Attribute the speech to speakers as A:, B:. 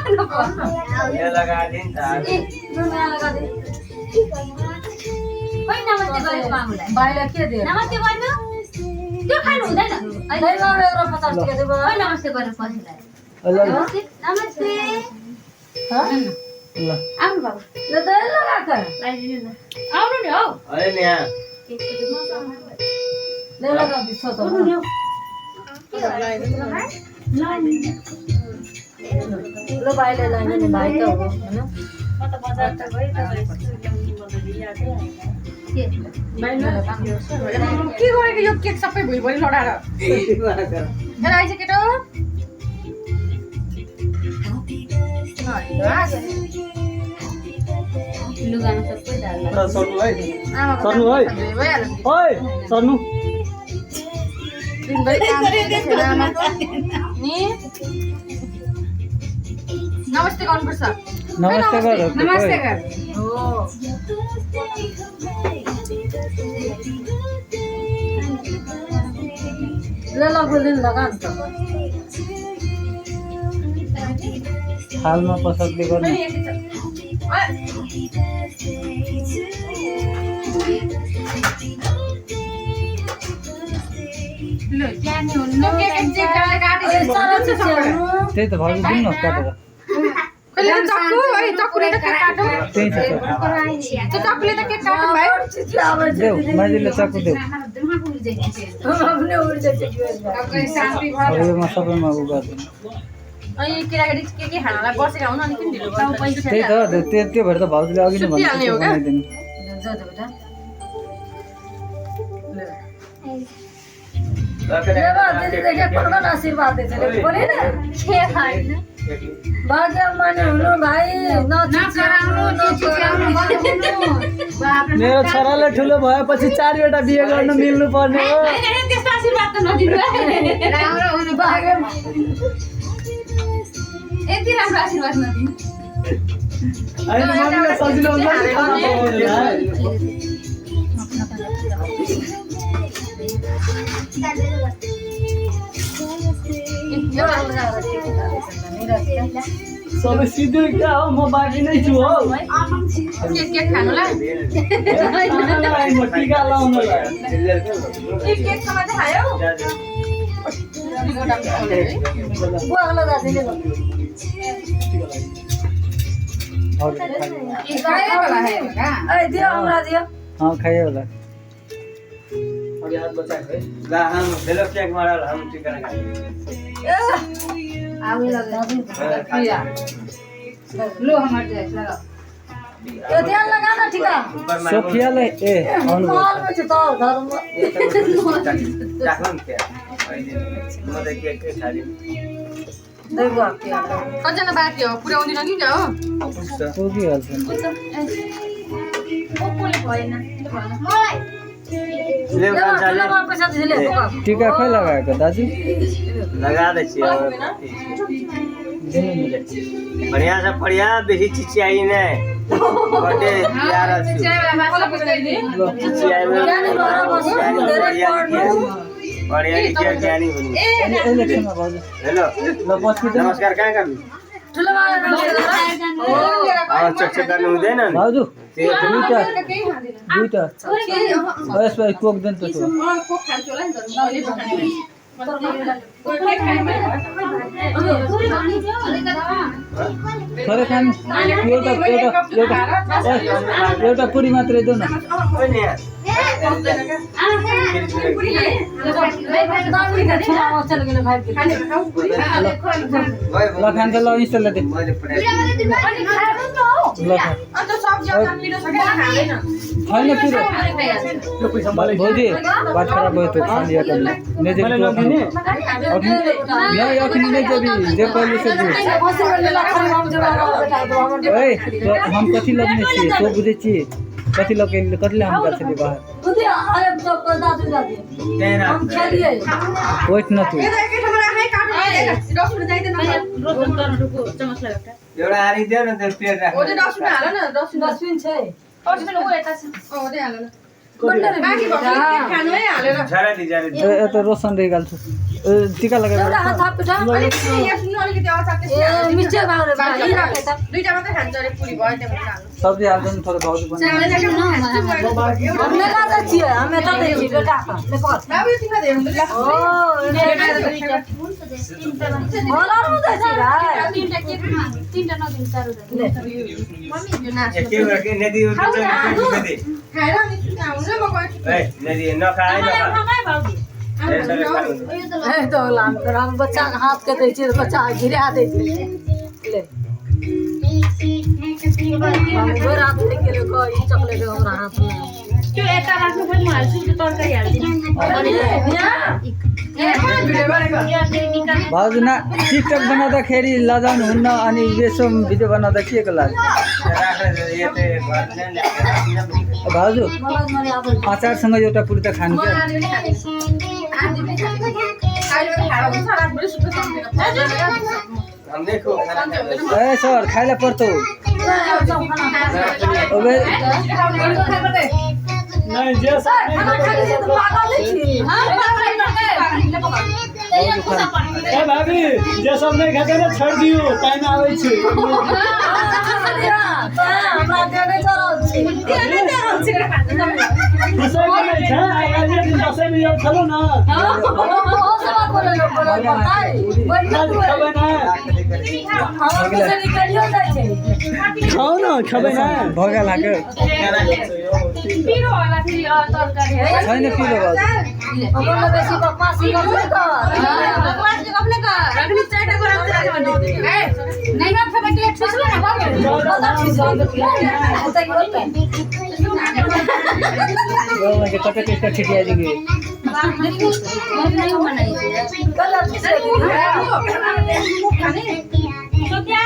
A: अब लगाऊ न आँगा
B: बाहिर के दे
C: नमस्ते गर्नु त्यो खानु हुँदैन नमस्ते गर्नु पर्छ नमस्ते नमस्ते आउनु बाबु
B: ल त लगा कर
C: आउनु नि हौ
D: अरे नि यहाँ
B: ले लगा दिसो त ल बाहिर लाने नि भाइ त हो हैन
E: म त बजार त गए त
A: के गरेको यो केक सबै भुइँभरि लडाएर हेर आइज केटो
C: लुगामा सबै डाल्ला
D: सर्नु है सर्नु है ओइ सर्नु
A: दिनभरि काम गरेको आमाको नि नमस्ते गर्नुपर्छ
D: नमस्ते गर
A: नमस्ते गर हो
B: ल लगुलिन लगा नि त
D: हालमा पसक्दै गर्नु
A: ल जाने हो न केक चाहिँ काटिदिनु
D: त्यही त भाउजू दिनु न काटेर
A: कहिले चक्कु है चक्कुले त केक काटौ
D: त्यही त
A: त्यो चक्कुले त केक काटौ भाइ
D: देऊ माइलीले चाकु देऊ
B: अपने उड़ जाते
A: शान्ति
D: अब योमा सबैमा उ गर्दिनु
A: अनि केटाकेटी के खानालाई बसेका हुन अनि किन ढिलो गर्नु पैसा
D: त्यही त त्यो भएर त भाउजूले अघि नै
A: छुट्टिहाल्ने हो क्या?
D: बनाइदिनु
B: जा त बेटा ले बा दीदी देखे कोन आशीर्वाद दे चले बोले ना
C: के हैन
B: भाग्य माने हुनु भाइ न
A: नकराउनु चिच्याउनु गर्नु
D: मेरो छोराले ठुलो भएपछि 4 वटा बिहे गर्न मिल्नु पर्ने हो
C: त्यस्तो आशीर्वाद त नदिनु
A: राम्रो हुनु
B: भाग्य
C: यति राम्रो आशीर्वाद नदिनु
D: हैन मम्मीले सजिलो हुन्छ नि खाना पकाउनलाई सबै सिधै क्या हो म बाँकी नै छु हो
A: केक खानुलाई
D: म टिका लाउनलाई
A: केक सँग चाहिँ खायौ
B: बुवा लगा दिने
A: खायो होला
B: ए दियो हमरा दियो
D: हाँ खाइयो होला
F: अभी हाथ बचाए है ला हम हेलो केक मारल हम टिका लगा
B: आवे लगा
A: लो हमर जाय लगा
B: यो ध्यान लगा ना ठिका
D: सोफियाले ए आउनु
B: माल में छ त घरमा
F: राखौँ क्या म त केक खाली
B: देखो के
A: कतिजना बाँकी हो पुर्याउँदिन नि क्या हो
D: पुगिहाल्छ नि
C: ओपोले भएन
F: ले
B: ले
F: खान्छ
B: पैसा दिले
D: टिका खोइ लगाएको दाजु
F: लगा दे छी बढ़िया से बढ़िया बेसी चिचियाई नै बर्थडे प्यारा छु चिचियाई में बढ़िया बढ़िया लिखिया ज्ञानी बनी
D: इलेक्सनमा भाउजू
F: हेलो
D: ल बस्नु त
F: नमस्कार कहाँ गर्नु
B: ठुलो वाला
F: चेक चेक गर्नु हुँदैन नि
D: भाउजू
F: त्यो
D: दुईटा यसमा कोक देन त त्यो
A: कोक खान्छु होला नि त मैले पकाउने कोही खाइमै
D: थोरै खानु एउटा पुरी मात्रै देऊ न
F: ओइ नि यार
B: चल गेले भाइ
D: ल खान्छ ल इन्स्टल दे
F: मैले पढाए
D: ल खा
A: अन्त सब्जी अब पिरो छ कि खाँदैन
D: छैन पिरो भोजी बात खराब भयो तो खाली या कर नेजे तो नहीं अखनी नहीं जबी जे पहले से ओए तो हम कथि लगने छी तो बुझे छी कथि लगे कथि हम कर छली बाहर
B: बुझे अरे सब दादू दादी
F: तेरा
B: हम खेलिए
D: ओइट न तू
A: ए त के हमरा है काट्नु रसुन जाइदैन रसुन गर्न रुको चमच लगाउटा
F: एउटा आरी देऊ न त्यो पेट राख्नु
A: ओले रसुन हाल न रसुन
B: डस्टबिन छै
A: रसुन उ यता छ ओले हाल न बाकी भए खानु है हालेर
F: झरा दि झरा
D: ए त रोशन रे गाल्छु टीका लगा
B: एउटा हात थापेटा
A: अलिक यहाँ सुन्नु अलिकति अचार त्यसै
B: मिस्टेक भाउरे भाइ राखे त
A: दुईटा मात्रै खान्छ अरे पुरी भयो त्यहाँ हाल्नु
D: सब्जी हाल्दैन थोरै भाउजू बना
B: हमने लादा छिए हमें त दे छी बेटा ले पक
A: बाबु तिमीले हेर्नु ल
B: ओ होला रु दे छी भाइ
C: तीनटा नदिन चारु
A: मम्मी यो नाच
F: के के नदी दे
A: खाएर अनि आउनु म गएँ
F: ए नदी नखाए नखा
B: ए तो लाम कर हम बच्चा हाथ के दे छी बच्चा गिरा दे छी ले हम गोरा दे के ले को ई चॉकलेट हमरा हाथ में
C: त्यो यता राख्नु पनि म हाल्छु त्यो तरकारी हाल्दिन अनि
D: भाउजू ना टिकटक बनाउँदाखेरि लजाउनु हुन्न अनि यसो भिडियो बनाउँदा के को लाग्छ भाउजू
B: मलाई मरे अब
D: अचारसँग एउटा पुरी त खानु क्या
F: हम देखो
D: ए सर खाइला पर्छ अबे
E: नहीं जे
B: सर खाना खाली से तो पागल छी
E: ए भाभी जे सब नहीं खाते ना छोड़ दियो टाइम आवे छी
B: हमरा देने चलो छी
E: दसैँ में नहीं था अगले दिन दसैँ में ये चलो ना
B: ओ सब बोले लोग बोले बताई
E: ना खबर ना
B: हम से निकलियो जाय छै
E: खाओ ना खबर ना
D: भगा लाग्यो
C: पिरो होला फेरि तरकारी है
D: छैन पिरो भाउजू
B: हमले बेसी बकवासी गर्नु त
A: भगवान के अपने का रगनी चाटा को रख दे भन्दै ए
C: नै न फेरि त्यो छुछु न बाबु
B: पता छी उतै उतै
D: यो मैले कतै टेस्ट ठिकिया दिगे
C: नै बनाइदिए
B: गलत से
A: खाने
C: तो क्या